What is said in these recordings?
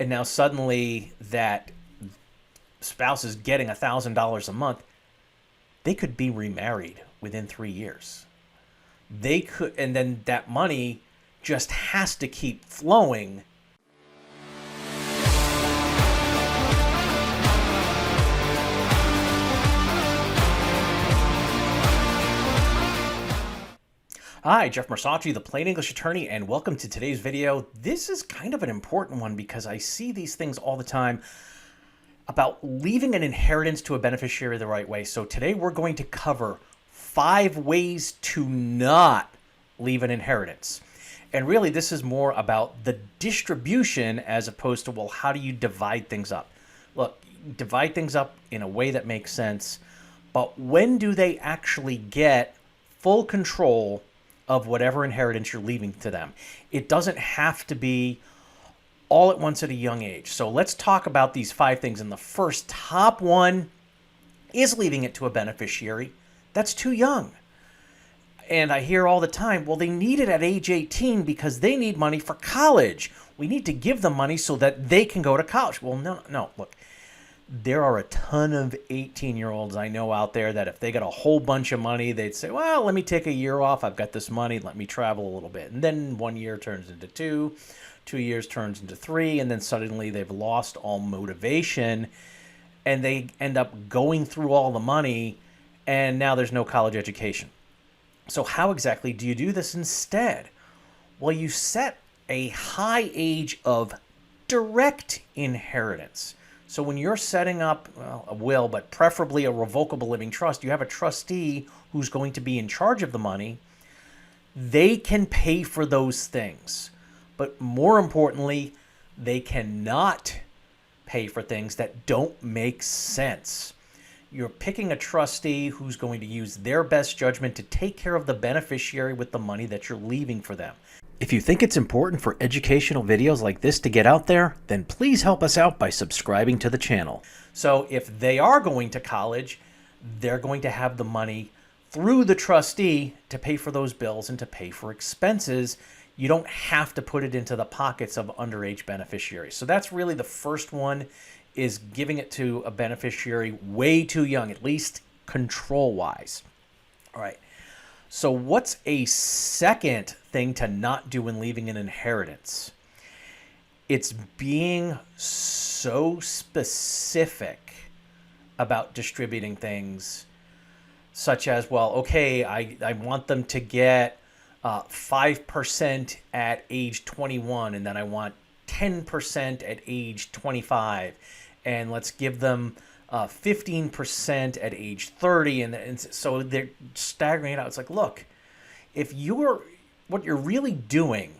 and now suddenly that spouse is getting $1,000 a month, they could be remarried within 3 years. They could, and then that money just has to keep flowing. Hi, Jeff Marsachi, the Plain English Attorney, and welcome to today's video. This is kind of an important one because I see these things all the time about leaving an inheritance to a beneficiary the right way. So today we're going to cover 5 ways to not leave an inheritance. And really this is more about the distribution as opposed to, well, how do you divide things up? Look, divide things up in a way that makes sense, but when do they actually get full control of whatever inheritance you're leaving to them? It doesn't have to be all at once at a young age. So let's talk about these 5 things. And the first top one is leaving it to a beneficiary. That's too young. And I hear all the time, well, they need it at age 18 because they need money for college. We need to give them money so that they can go to college. Well, no, look. There are a ton of 18-year-olds I know out there that if they got a whole bunch of money, they'd say, well, let me take a year off. I've got this money. Let me travel a little bit. And then 1 year turns into 2, 2 years turns into 3, and then suddenly they've lost all motivation, and they end up going through all the money, and now there's no college education. So how exactly do you do this instead? Well, you set a high age of direct inheritance. So when you're setting up a will, but preferably a revocable living trust, you have a trustee who's going to be in charge of the money. They can pay for those things. But more importantly, they cannot pay for things that don't make sense. You're picking a trustee who's going to use their best judgment to take care of the beneficiary with the money that you're leaving for them. If you think it's important for educational videos like this to get out there, then please help us out by subscribing to the channel. So if they are going to college, they're going to have the money through the trustee to pay for those bills and to pay for expenses. You don't have to put it into the pockets of underage beneficiaries. So that's really the first one, is giving it to a beneficiary way too young, at least control-wise. All right. So what's a second thing to not do when leaving an inheritance? It's being so specific about distributing things, such as, well, okay, I want them to get 5% at age 21, and then I want 10% at age 25, and let's give them 15% at age 30, and so they're staggering it out. It's like, look, if what you're really doing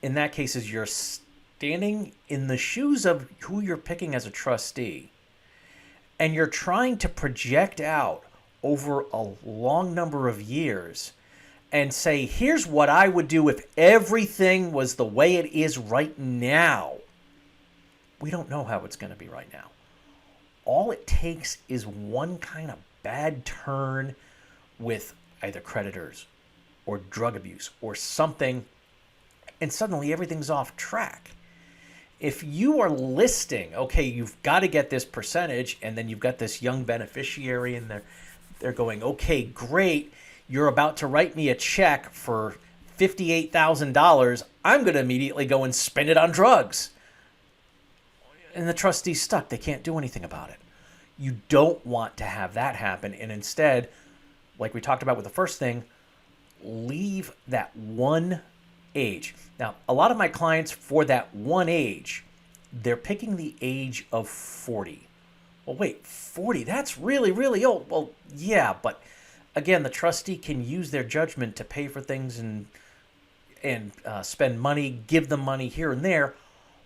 in that case is you're standing in the shoes of who you're picking as a trustee, and you're trying to project out over a long number of years and say, here's what I would do if everything was the way it is right now. We don't know how it's going to be right now. All it takes is one kind of bad turn with either creditors or drug abuse or something, and suddenly everything's off track. If you are listing, okay, you've got to get this percentage, and then you've got this young beneficiary, and they're going, okay, great, you're about to write me a check for $58,000. I'm going to immediately go and spend it on drugs. And the trustee's stuck. They can't do anything about it. You don't want to have that happen. And instead, like we talked about with the first thing, leave that one age. Now, a lot of my clients, for that one age, they're picking the age of 40. Well, wait, 40? That's really, really old. Well, yeah, but again, the trustee can use their judgment to pay for things and spend money, give them money here and there.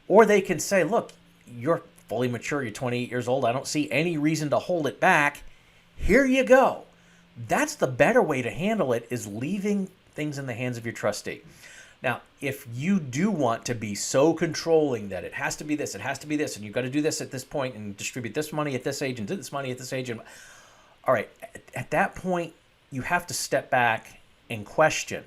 Or they can say, look, you're fully mature, you're 28 years old, I don't see any reason to hold it back. Here you go. That's the better way to handle it, is leaving things in the hands of your trustee. Now, if you do want to be so controlling that it has to be this, it has to be this, and you've got to do this at this point and distribute this money at this age and do this money at this age, and all right, at that point, you have to step back and question,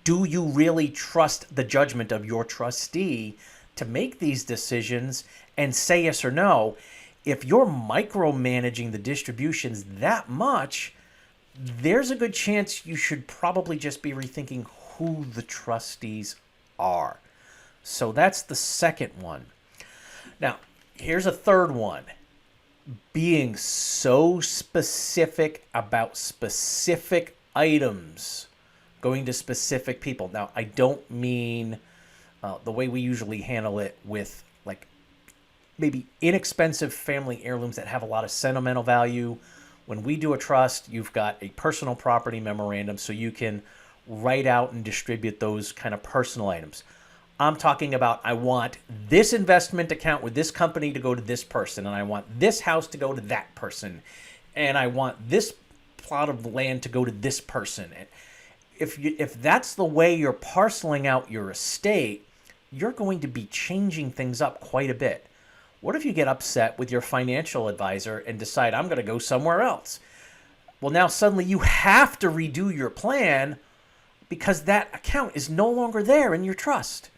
do you really trust the judgment of your trustee to make these decisions and say yes or no. If you're micromanaging the distributions that much, there's a good chance you should probably just be rethinking who the trustees are. So that's the second one. Now, here's a third one. Being so specific about specific items, going to specific people. Now, I don't mean the way we usually handle it with like maybe inexpensive family heirlooms that have a lot of sentimental value. When we do a trust, you've got a personal property memorandum, so you can write out and distribute those kind of personal items. I'm talking about, I want this investment account with this company to go to this person, and I want this house to go to that person, and I want this plot of land to go to this person. And if that's the way you're parceling out your estate, you're going to be changing things up quite a bit. What if you get upset with your financial advisor and decide, I'm going to go somewhere else? Well, now suddenly you have to redo your plan because that account is no longer there in your trust.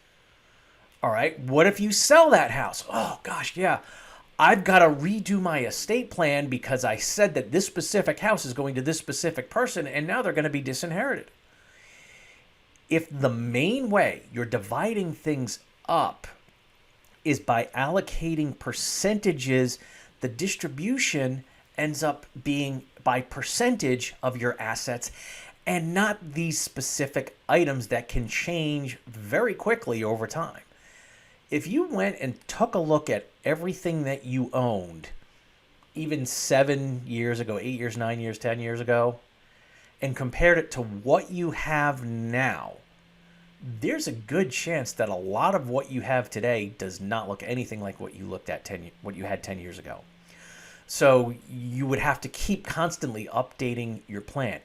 All right, what if you sell that house? Oh, gosh, yeah. I've got to redo my estate plan because I said that this specific house is going to this specific person, and now they're going to be disinherited. If the main way you're dividing things up is by allocating percentages, the distribution ends up being by percentage of your assets and not these specific items that can change very quickly over time. If you went and took a look at everything that you owned, even 7 years ago, 8 years, 9 years, 10 years ago, and compared it to what you have now, there's a good chance that a lot of what you have today does not look anything like what you had 10 years ago. So you would have to keep constantly updating your plan.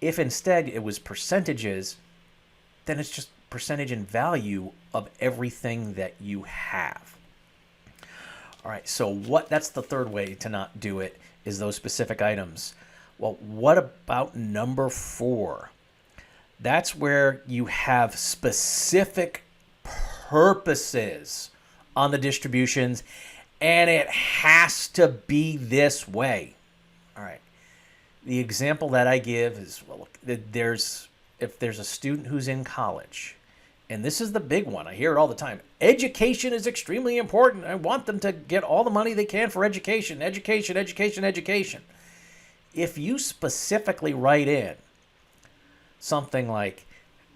If instead it was percentages, then it's just percentage in value of everything that you have. All right, so that's the third way to not do it, is those specific items. Well, what about number 4? That's where you have specific purposes on the distributions, and it has to be this way. All right. The example that I give is, well, look, if there's a student who's in college, and this is the big one, I hear it all the time. Education is extremely important. I want them to get all the money they can for education, education, education, education. If you specifically write in something like,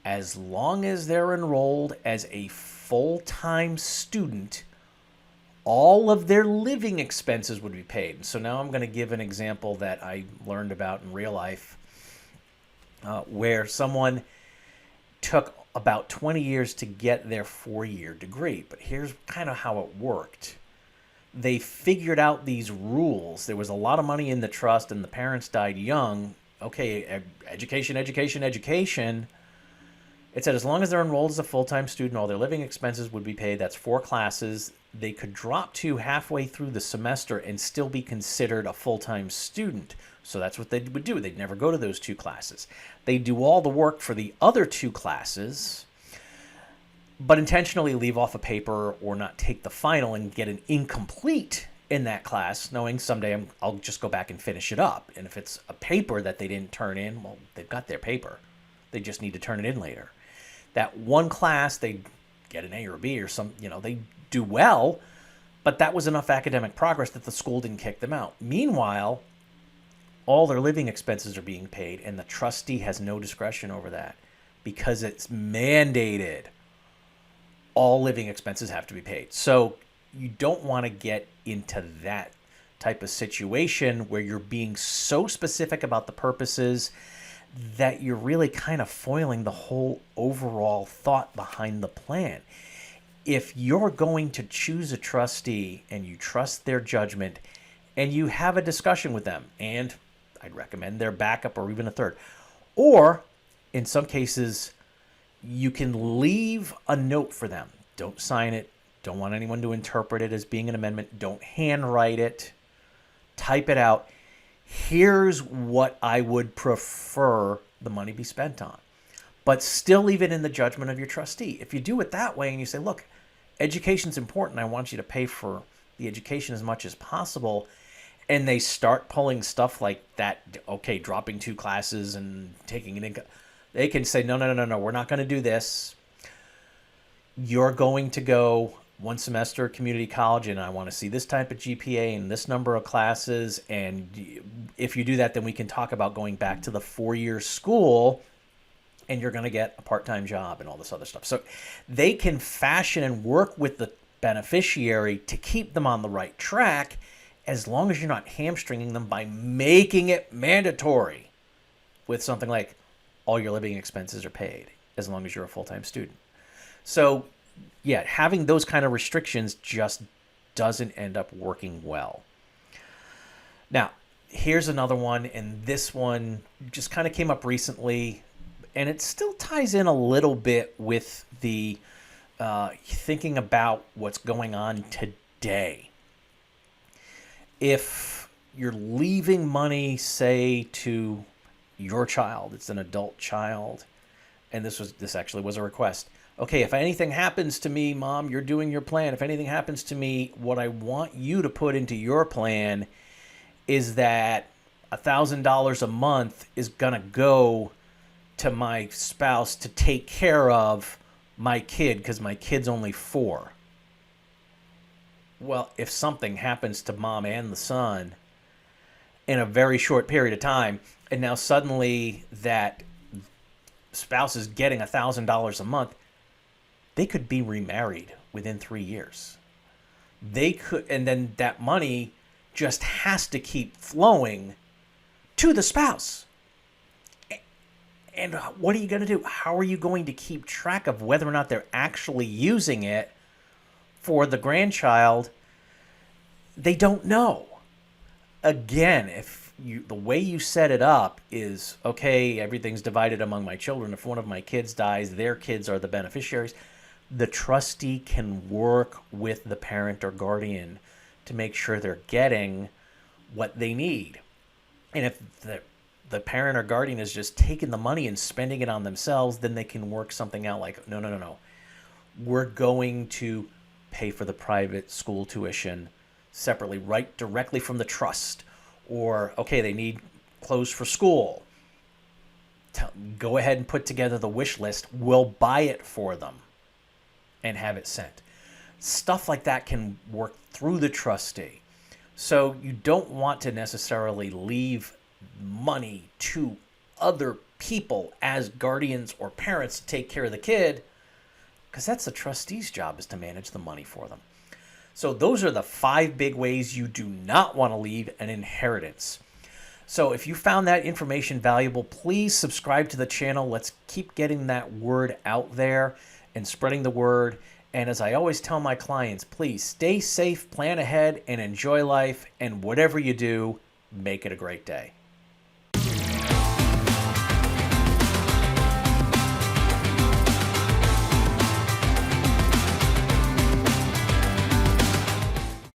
as long as they're enrolled as a full-time student, all of their living expenses would be paid. So now I'm going to give an example that I learned about in real life, where someone took about 20 years to get their 4-year degree. But here's kind of how it worked. They figured out these rules. There was a lot of money in the trust, and the parents died young. Okay, education, education, education. It said as long as they're enrolled as a full-time student, all their living expenses would be paid. That's 4 classes. They could drop to halfway through the semester and still be considered a full-time student. So that's what they would do. They'd never go to those 2 classes. They'd do all the work for the other 2 classes, but intentionally leave off a paper or not take the final and get an incomplete in that class, knowing someday I'll just go back and finish it up. And if it's a paper that they didn't turn in, well, they've got their paper. They just need to turn it in later. That one class, they get an A or a B or they do well, but that was enough academic progress that the school didn't kick them out. Meanwhile, all their living expenses are being paid, and the trustee has no discretion over that because it's mandated. All living expenses have to be paid. So you don't want to get into that type of situation where you're being so specific about the purposes that you're really kind of foiling the whole overall thought behind the plan. If you're going to choose a trustee and you trust their judgment and you have a discussion with them, and I'd recommend their backup or even a third, or in some cases, you can leave a note for them. Don't sign it. Don't want anyone to interpret it as being an amendment. Don't handwrite it. Type it out. Here's what I would prefer the money be spent on. But still leave it in the judgment of your trustee. If you do it that way and you say, look, education's important. I want you to pay for the education as much as possible. And they start pulling stuff like that, okay, dropping 2 classes and taking an income. They can say, no, we're not going to do this. You're going to go 1 semester at community college, and I want to see this type of GPA and this number of classes. And if you do that, then we can talk about going back to the 4-year school, and you're going to get a part-time job and all this other stuff. So they can fashion and work with the beneficiary to keep them on the right track, as long as you're not hamstringing them by making it mandatory with something like all your living expenses are paid as long as you're a full-time student. So yeah, having those kind of restrictions just doesn't end up working well. Now, here's another one, and this one just kind of came up recently, and it still ties in a little bit with the thinking about what's going on today. If you're leaving money, say, to your child, it's an adult child, and this actually was a request. Okay, if anything happens to me, Mom, you're doing your plan. If anything happens to me, what I want you to put into your plan is that $1,000 a month is going to go to my spouse to take care of my kid because my kid's only 4. Well, if something happens to Mom and the son in a very short period of time, and now suddenly that spouse is getting $1,000 a month, they could be remarried within 3 years. They could, and then that money just has to keep flowing to the spouse. And what are you going to do? How are you going to keep track of whether or not they're actually using it for the grandchild? They don't know. Again, if the way you set it up is, okay, everything's divided among my children. If one of my kids dies, their kids are the beneficiaries. The trustee can work with the parent or guardian to make sure they're getting what they need. And if the parent or guardian is just taking the money and spending it on themselves, then they can work something out like, no. We're going to pay for the private school tuition separately, right directly from the trust. Or, okay, they need clothes for school. Go ahead and put together the wish list. We'll buy it for them and have it sent. Stuff like that can work through the trustee. So you don't want to necessarily leave money to other people as guardians or parents to take care of the kid, because that's the trustee's job, is to manage the money for them. So those are the 5 big ways you do not want to leave an inheritance. So if you found that information valuable, please subscribe to the channel. Let's keep getting that word out there and spreading the word. And as I always tell my clients, please stay safe, plan ahead, and enjoy life. And whatever you do, make it a great day.